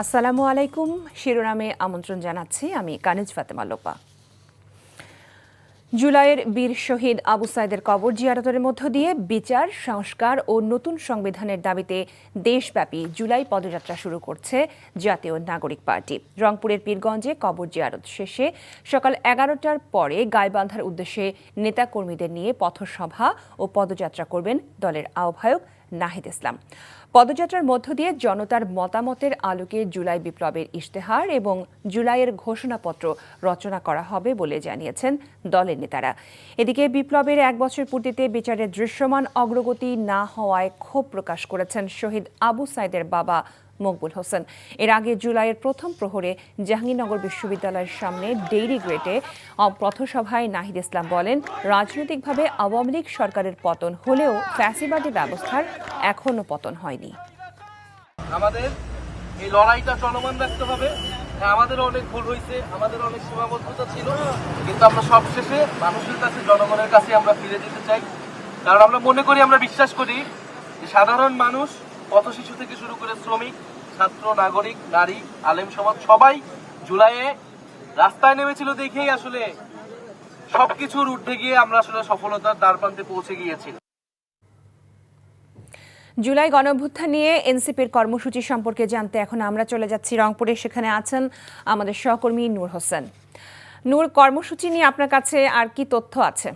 আসসালামু আলাইকুম। শিরোনামে আমন্ত্রণ জানাচ্ছি আমি কানিজ ফাতেমা লোপা। জুলাইয়ের বীর শহীদ আবু সাইদের কবর জিয়ারতের মধ্য দিয়ে বিচার, সংস্কার ও নতুন সংবিধানের দাবিতে দেশব্যাপী জুলাই পদযাত্রা শুরু করছে জাতীয় নাগরিক পার্টি। রংপুরের পীরগঞ্জে কবর জিয়ারত শেষে সকাল 11টার পরে গাইবান্ধার উদ্দেশ্যে নেতাকর্মীদের নিয়ে পথসভা ও পদযাত্রা করবেন দলের আহ্বায়ক নাহিদ ইসলাম। পদযাত্রার মধ্য দিয়ে জনতার মতামতের আলোকে জুলাই বিপ্লবের ইশতেহার এবং জুলাইয়ের ঘোষণাপত্র রচনা করা হবে বলে জানিয়েছেন দলের নেতারা। এদিকে বিপ্লবের 1 বছর পূর্তিতে বিচারের দৃশ্যমান অগ্রগতি না হওয়ায় ক্ষোভ প্রকাশ করেছেন শহীদ আবু সাইদের বাবা মকবুল হোসেন। এর আগে জুলাইয়ের প্রথম প্রহরে জাহাঙ্গীরনগর বিশ্ববিদ্যালয়ের সামনে ডেইরি গ্রেটে পথসভায় নাহিদ ইসলাম বলেন, রাজনৈতিকভাবে আওয়ামী লীগ সরকারের পতন হলেও ফ্যাসিবাদী ব্যবস্থার এখনো পতন হয়নি। আমাদের এই লড়াইটা চলমান রাখতে হবে। আমাদের অনেক ভুল হয়েছে, আমাদের অনেক সীমাবদ্ধতা ছিল, কিন্তু আমরা সবশেষে মানুষের কাছে, জনগণের কাছে আমরা ফিরে যেতে চাই। কারণ আমরা মনে করি, আমরা বিশ্বাস করি যে সাধারণ মানুষ, পথ শিশু থেকে শুরু করে শ্রমিক, ছাত্র, নাগরিক, নারী, আলেম সমাজ সবাই জুলাইয়ে রাস্তায় নেমেছিল দেখেই আসলে সবকিছুর ঊর্ধ্বে গিয়ে আমরা আসলে সফলতার দ্বারপ্রান্তে পৌঁছে গিয়েছি। জুলাই গণঅভ্যুত্থান নিয়ে এনসিপির কর্মসূচি সম্পর্কে জানতে এখন আমরা চলে যাচ্ছি রংপুরে। সেখানে আছেন আমাদের সহকর্মী নূর হোসেন। নূর, কর্মসূচি নিয়ে আপনার কাছে আর কি তথ্য আছে?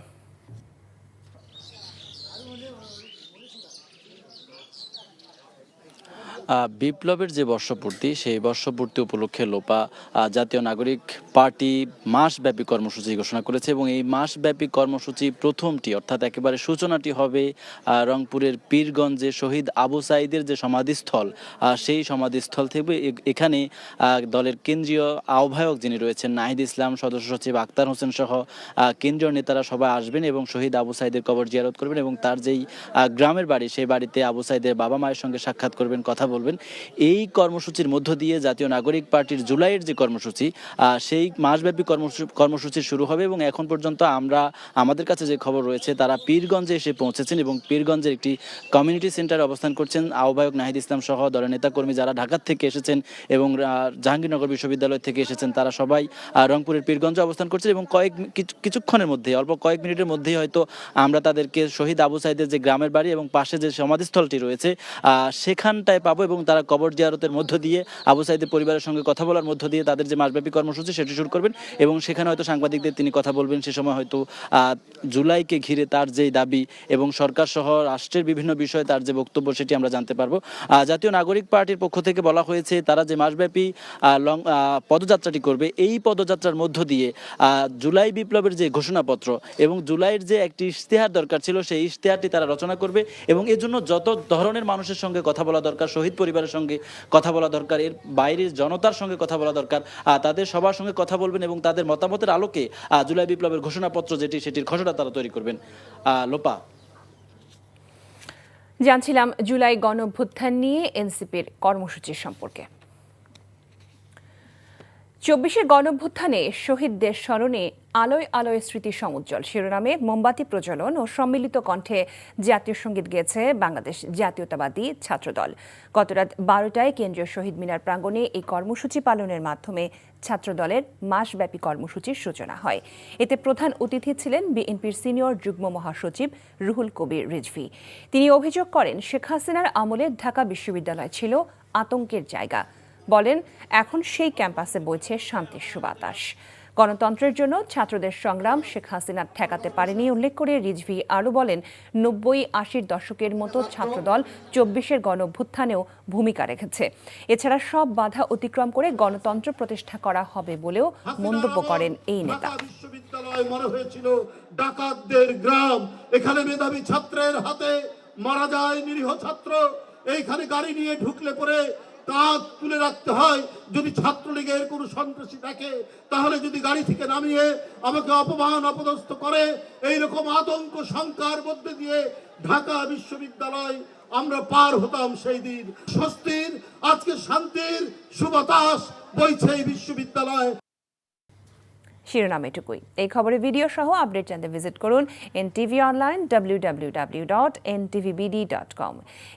বিপ্লবের যে বর্ষপূর্তি, সেই বর্ষপূর্তি উপলক্ষে লোপা জাতীয় নাগরিক পার্টি মাসব্যাপী কর্মসূচি ঘোষণা করেছে এবং এই মাসব্যাপী কর্মসূচি প্রথমটি, অর্থাৎ একেবারে সূচনাটি হবে রংপুরের পীরগঞ্জে শহীদ আবু সাইদের যে সমাধিস্থল, সেই সমাধিস্থল থেকে। এখানে দলের কেন্দ্রীয় আহ্বায়ক যিনি রয়েছেন নাহিদ ইসলাম, সদস্য সচিব আক্তার হোসেন সহ কেন্দ্রীয় নেতারা সবাই আসবেন এবং শহীদ আবু সাইদের কবর জিয়ারত করবেন এবং তার যেই গ্রামের বাড়ি, সেই বাড়িতে আবু সাইদের বাবা মায়ের সঙ্গে সাক্ষাৎ করবেন, কথা বলবেন। এই কর্মসূচির মধ্য দিয়ে জাতীয় নাগরিক পার্টির জুলাইয়ের যে কর্মসূচি, সেই মাসব্যাপী কর্মসূচি শুরু হবে এবং এখন পর্যন্ত আমাদের কাছে যে খবর রয়েছে, তারা পীরগঞ্জে এসে পৌঁছেছেন এবং পীরগঞ্জের একটি কমিউনিটি সেন্টারে অবস্থান করছেন। আহ্বায়ক নাহিদ ইসলাম সহ দলের নেতাকর্মী যারা ঢাকা থেকে এসেছেন এবং জাহাঙ্গীরনগর বিশ্ববিদ্যালয় থেকে এসেছেন, তারা সবাই রংপুরের পীরগঞ্জে অবস্থান করছেন এবং কিছুক্ষণের মধ্যে, অল্প কয়েক মিনিটের মধ্যেই হয়তো আমরা তাদেরকে শহীদ আবু সাইদের যে গ্রামের বাড়ি এবং পাশে যে সমাধিস্থলটি রয়েছে সেখানটায় পাবো এবং তারা কবর জিয়ারতের মধ্য দিয়ে আবু সাইদের পরিবারের সঙ্গে কথা বলার মধ্য দিয়ে তাদের যে মাসব্যাপী কর্মসূচি সেটি শুরু করবেন এবং সেখানে হয়তো সাংবাদিকদের তিনি কথা বলবেন। সে সময় হয়তো জুলাইকে ঘিরে তার যেই দাবি এবং সরকার সহ রাষ্ট্রের বিভিন্ন বিষয়ে তার যে বক্তব্য, সেটি আমরা জানতে পারবো। জাতীয় নাগরিক পার্টির পক্ষ থেকে বলা হয়েছে, তারা যে মাসব্যাপী পদযাত্রাটি করবে, এই পদযাত্রার মধ্য দিয়ে জুলাই বিপ্লবের যে ঘোষণাপত্র এবং জুলাইয়ের যে একটি ইশতেহার দরকার ছিল, সেই ইশতেহারটি তারা রচনা করবে এবং এর জন্য যত ধরনের মানুষের সঙ্গে কথা বলা দরকার, শহীদ পরিবারের সঙ্গে কথা বলা দরকার, এর বাইরের জনতার সঙ্গে কথা বলা দরকার, তাদের সবার সঙ্গে কথা বলবেন এবং তাদের মতামতের আলোকে জুলাই বিপ্লবের ঘোষণাপত্র যেটি, সেটির খসড়া তারা তৈরি করবেন। লোপা, জানছিলাম জুলাই গণঅভ্যুত্থান নিয়ে এনসিপির কর্মসূচি সম্পর্কে। 24-এর গণঅভ্যুত্থানে শহীদদের স্মরণে আলোয় আলোয় স্মৃতি সমুজ্জ্বল শিরোনামে মোমবাতি প্রজ্বলন ও সম্মিলিত কণ্ঠে জাতীয় সঙ্গীত গেয়েছে বাংলাদেশ জাতীয়তাবাদী ছাত্রদল। গত রাত 12টায় কেন্দ্রীয় শহীদ মিনার প্রাঙ্গণে এই কর্মসূচি পালনের মাধ্যমে ছাত্রদলের মাসব্যাপী কর্মসূচির সূচনা হয়। এতে প্রধান অতিথি ছিলেন বিএনপির সিনিয়র যুগ্ম মহাসচিব রুহুল কবির রিজভী। তিনি অভিযোগ করেন, শেখ হাসিনার আমলে ঢাকা বিশ্ববিদ্যালয় ছিল আতঙ্কের জায়গা। বলেন, এখন সেই ক্যাম্পাসে বইছে শান্তির সুবাতাস। গণতন্ত্রের জন্য ছাত্রদের সংগ্রাম শেখ হাসিনা ঠেকাতে পারেনি উল্লেখ করে রিজভী আরও বলেন, 90-80 দশকের মতো ছাত্রদল 24-এর গণঅভ্যুত্থানেও ভূমিকা রেখেছে। এছাড়া সব বাধা অতিক্রম করে গণতন্ত্র প্রতিষ্ঠা করা হবে বলেও মন্তব্য করেন এই নেতা। বিশ্ববিদ্যালয় মনে হয়েছিল ডাকাতদের গ্রাম, এখানে মেধাবী ছাত্রের হাতে মারা যায় নিরীহ ছাত্র। এইখানে গাড়ি নিয়ে ঢুকলে পরে কাঁধ তুলে রাখতে হয়। যদি ছাত্রলীগের কোনো সন্ত্রাসী থাকে, তাহলে যদি গাড়ি থেকে নামিয়ে আমাকে অপমান অপদস্থ করে, এইরকম আতঙ্ক শঙ্কার মধ্যে দিয়ে ঢাকা বিশ্ববিদ্যালয় আমরা পার হতাম সেই দিন। স্বস্তির, আজকে শান্তির সুবাতাস বইছে এই বিশ্ববিদ্যালয়। শিরোনাম এটুকুই। এই খবরের ভিডিও সহ আপডেট জানতে ভিজিট করুন এনটিভি অনলাইন www.ntvbd.com।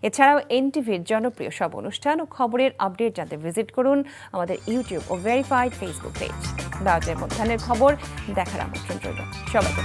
এছাড়াও এনটিভির জনপ্রিয় সব অনুষ্ঠান ও খবরের আপডেট জানতে ভিজিট করুন আমাদের ইউটিউব ও ভেরিফাইড ফেসবুক পেজ। 12টার মধ্যাহ্নের খবর দেখার আমন্ত্রণ রইল সবাইকে।